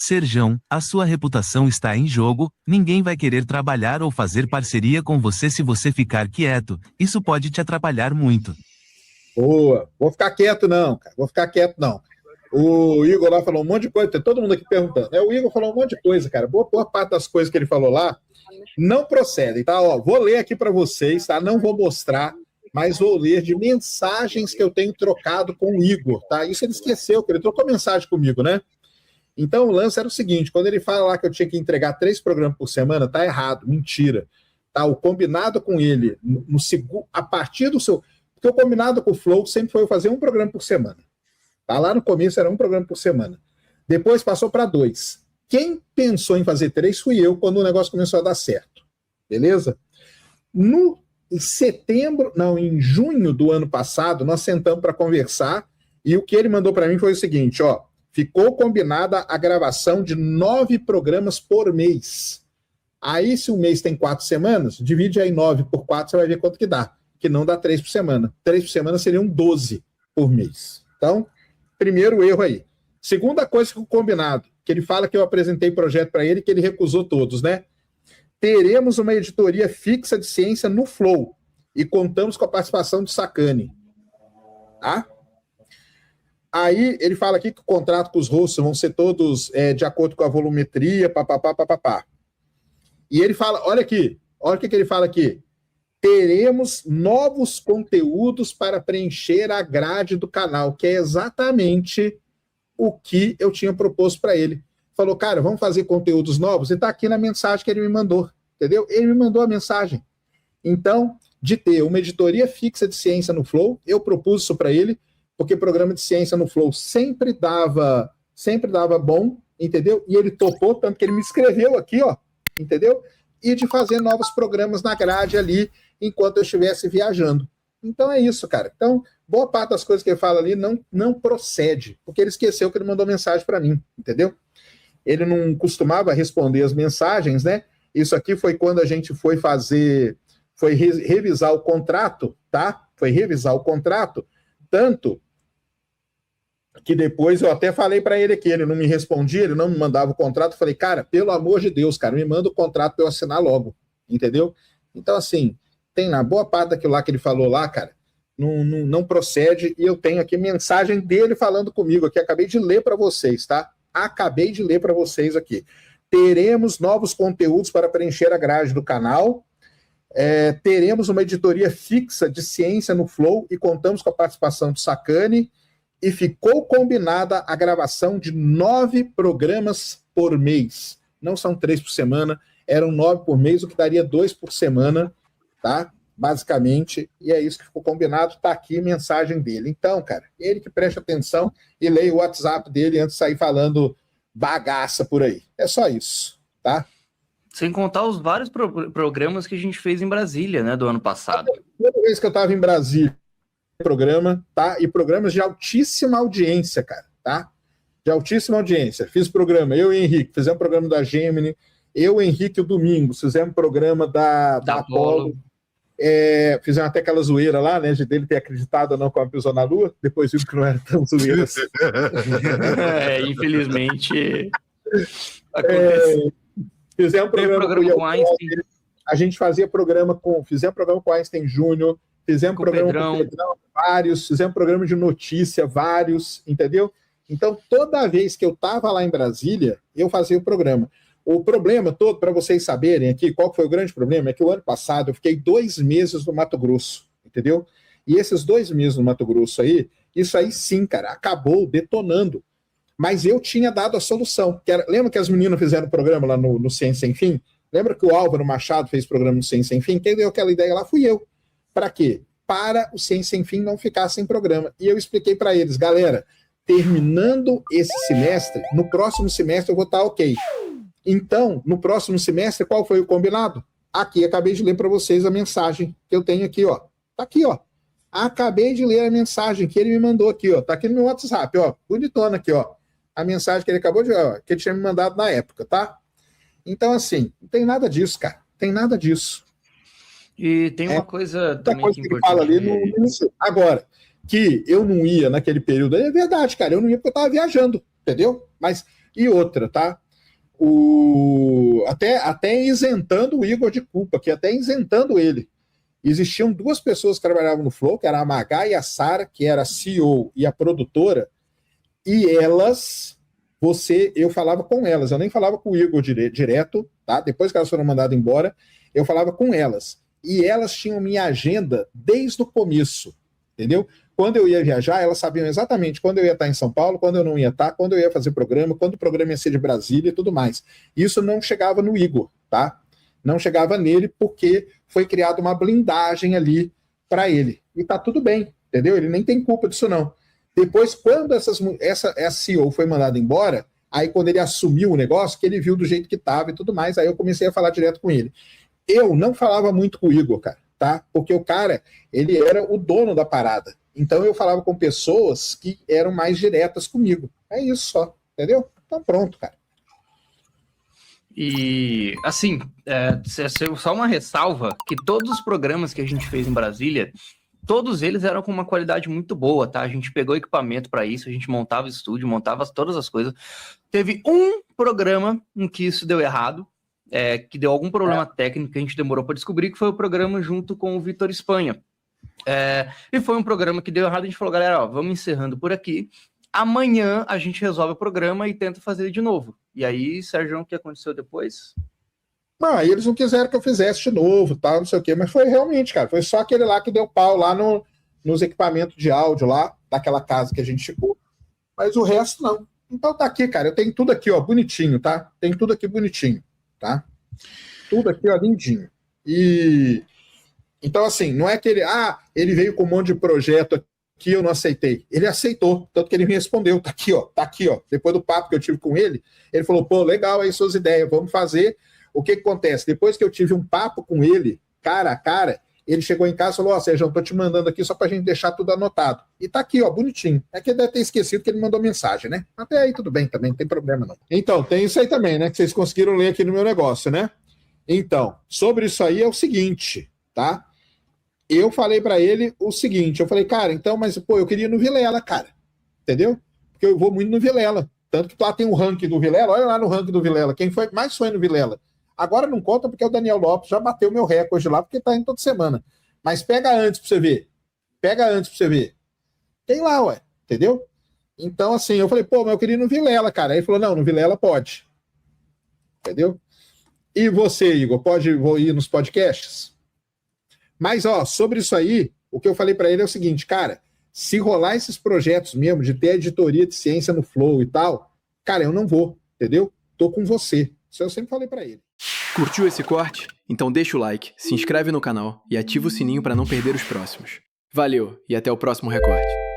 Serjão, a sua reputação está em jogo, ninguém vai querer trabalhar ou fazer parceria com você se você ficar quieto, isso pode te atrapalhar muito. Boa, vou ficar quieto não, cara, vou ficar quieto não. O Igor lá falou um monte de coisa, tem todo mundo aqui perguntando. O Igor falou um monte de coisa, cara. Boa parte das coisas que ele falou lá não procedem, tá? Ó, vou ler aqui para vocês, tá? Não vou mostrar, mas vou ler de mensagens que eu tenho trocado com o Igor, tá? Isso ele esqueceu, que ele trocou mensagem comigo, né? Então o lance era o seguinte, quando ele fala lá que eu tinha que entregar 3 programas por semana, tá errado, mentira. Tá? O combinado com ele, a partir do seu... Porque o combinado com o Flow sempre foi fazer 1 programa por semana. Tá? Lá no começo era 1 programa por semana. Depois passou para 2. Quem pensou em fazer 3 fui eu, quando o negócio começou a dar certo. Beleza? Em junho do ano passado, nós sentamos para conversar e o que ele mandou para mim foi o seguinte, ó, ficou combinada a gravação de 9 programas por mês. Aí, se o mês tem 4 semanas, divide aí 9 por 4, você vai ver quanto que dá. Que não dá 3 por semana. 3 por semana seriam 12 por mês. Então, primeiro erro aí. Segunda coisa que o combinado, que ele fala que eu apresentei projeto para ele, que ele recusou todos, né? Teremos uma editoria fixa de ciência no Flow e contamos com a participação do Sacani. Tá? Aí ele fala aqui que o contrato com os hosts vão ser todos de acordo com a volumetria, papapá. E ele fala, olha aqui, olha o que ele fala aqui. Teremos novos conteúdos para preencher a grade do canal, que é exatamente o que eu tinha proposto para ele. Falou, cara, vamos fazer conteúdos novos? E está aqui na mensagem que ele me mandou, entendeu? Ele me mandou a mensagem. Então, de ter uma editoria fixa de ciência no Flow, eu propus isso para ele, porque programa de ciência no Flow sempre dava bom, entendeu? E ele topou, tanto que ele me escreveu aqui, ó, entendeu? E de fazer novos programas na grade ali, enquanto eu estivesse viajando. Então é isso, cara. Então, boa parte das coisas que ele fala ali não procede, porque ele esqueceu que ele mandou mensagem para mim, entendeu? Ele não costumava responder as mensagens, né? Isso aqui foi quando a gente foi revisar o contrato, tá? Foi revisar o contrato, tanto que depois eu até falei para ele aqui, ele não me respondia, ele não me mandava o contrato, eu falei, cara, pelo amor de Deus, cara, me manda o contrato para eu assinar logo, entendeu? Então, assim, tem na boa parte daquilo lá que ele falou lá, cara, não procede, e eu tenho aqui mensagem dele falando comigo aqui, acabei de ler para vocês, tá? Acabei de ler para vocês aqui. Teremos novos conteúdos para preencher a grade do canal, teremos uma editoria fixa de ciência no Flow e contamos com a participação do Sacani, e ficou combinada a gravação de 9 programas por mês. Não são 3 por semana, eram 9 por mês, o que daria 2 por semana, tá? Basicamente, e é isso que ficou combinado, tá aqui a mensagem dele. Então, cara, ele que preste atenção e leia o WhatsApp dele antes de sair falando bagaça por aí. É só isso, tá? Sem contar os vários programas que a gente fez em Brasília, né, do ano passado. Toda vez que eu estava em Brasília, programa, tá? E programas de altíssima audiência, cara, tá? De altíssima audiência. Fiz programa, eu e o Henrique, fizemos programa da Gemini, eu, Henrique e o Domingos, fizemos programa da Apollo. Fizemos até aquela zoeira lá, né, de dele ter acreditado ou não como pisou na Lua, depois viu que não era tão zoeira assim. Infelizmente fizemos programa com Einstein. A gente fizemos programa com Einstein Júnior, fizemos programa com o Pedrão, vários, fizemos programa de notícia, vários, entendeu? Então, toda vez que eu estava lá em Brasília, eu fazia o programa. O problema todo, para vocês saberem aqui, qual foi o grande problema, é que o ano passado eu fiquei 2 meses no Mato Grosso, entendeu? E esses 2 meses no Mato Grosso aí, isso aí sim, cara, acabou detonando. Mas eu tinha dado a solução. Lembra que as meninas fizeram programa lá no Ciência Sem Fim? Lembra que o Álvaro Machado fez programa no Ciência Sem Fim? Quem deu aquela ideia lá fui eu. Para quê? Para o Ciência Sem Fim não ficar sem programa. E eu expliquei para eles, galera, terminando esse semestre, no próximo semestre eu vou estar ok. Então, no próximo semestre, qual foi o combinado? Aqui, acabei de ler para vocês a mensagem que eu tenho aqui, ó. Tá aqui, ó. Acabei de ler a mensagem que ele me mandou aqui, ó. Tá aqui no meu WhatsApp, ó. Bonitona aqui, ó. A mensagem que ele acabou de... Ó, que ele tinha me mandado na época, tá? Então, assim, não tem nada disso, cara. Não tem nada disso. E tem uma coisa também que ele fala ali no início. Agora, que eu não ia naquele período, é verdade, cara, eu não ia porque eu estava viajando, entendeu? Mas E outra, tá? Até isentando o Igor de culpa, que até isentando ele. Existiam duas pessoas que trabalhavam no Flow, que era a Magá e a Sara, que era a CEO e a produtora, e elas, eu falava com elas, eu nem falava com o Igor direto, tá? Depois que elas foram mandadas embora, eu falava com elas. E elas tinham minha agenda desde o começo, entendeu? Quando eu ia viajar, elas sabiam exatamente quando eu ia estar em São Paulo, quando eu não ia estar, quando eu ia fazer programa, quando o programa ia ser de Brasília e tudo mais. Isso não chegava no Igor, tá? Não chegava nele porque foi criada uma blindagem ali para ele. E tá tudo bem, entendeu? Ele nem tem culpa disso, não. Depois, quando essa CEO foi mandada embora, aí quando ele assumiu o negócio, que ele viu do jeito que estava e tudo mais, aí eu comecei a falar direto com ele. Eu não falava muito com o Igor, cara, tá? Porque o cara, ele era o dono da parada. Então eu falava com pessoas que eram mais diretas comigo. É isso só, entendeu? Então pronto, cara. E, assim, só uma ressalva, que todos os programas que a gente fez em Brasília, todos eles eram com uma qualidade muito boa, tá? A gente pegou equipamento para isso, a gente montava estúdio, montava todas as coisas. Teve um programa em que isso deu errado, que deu algum problema técnico que a gente demorou para descobrir, que foi o programa junto com o Vitor Espanha. E foi um programa que deu errado, a gente falou, galera, ó, vamos encerrando por aqui. Amanhã a gente resolve o programa e tenta fazer de novo. E aí, Sérgio, o que aconteceu depois? Não, aí eles não quiseram que eu fizesse de novo, tal, não sei o quê, mas foi realmente, cara, foi só aquele lá que deu pau lá nos equipamentos de áudio lá, daquela casa que a gente ficou, mas o resto não. Então tá aqui, cara, eu tenho tudo aqui, ó, bonitinho, tá? Tem tudo aqui bonitinho, tá? Tudo aqui, ó, lindinho. E... Então, assim, não é que ele veio com um monte de projeto aqui, eu não aceitei. Ele aceitou, tanto que ele me respondeu, tá aqui, ó. Depois do papo que eu tive com ele, ele falou, pô, legal aí suas ideias, vamos fazer. O que acontece? Depois que eu tive um papo com ele, cara a cara, ele chegou em casa e falou, ó, Sérgio, eu tô te mandando aqui só pra gente deixar tudo anotado. E tá aqui, ó, bonitinho. É que ele deve ter esquecido que ele mandou mensagem, né? Até aí tudo bem também, não tem problema não. Então, tem isso aí também, né, que vocês conseguiram ler aqui no meu negócio, né? Então, sobre isso aí é o seguinte, tá? Eu falei pra ele o seguinte, eu falei, cara, então, mas, pô, eu queria ir no Vilela, cara, entendeu? Porque eu vou muito no Vilela, tanto que lá tem um ranking do Vilela, olha lá no ranking do Vilela, quem mais foi no Vilela? Agora não conta porque o Daniel Lopes já bateu meu recorde lá, porque tá indo toda semana, mas pega antes pra você ver, tem lá, ué, entendeu? Então, assim, eu falei, pô, mas eu queria ir no Vilela, cara, aí ele falou, não, no Vilela pode, entendeu? E você, Igor, vou ir nos podcasts? Mas, ó, sobre isso aí, o que eu falei para ele é o seguinte, cara, se rolar esses projetos mesmo, de ter editoria de ciência no Flow e tal, cara, eu não vou, entendeu? Tô com você. Isso eu sempre falei para ele. Curtiu esse corte? Então deixa o like, se inscreve no canal e ativa o sininho para não perder os próximos. Valeu e até o próximo recorte.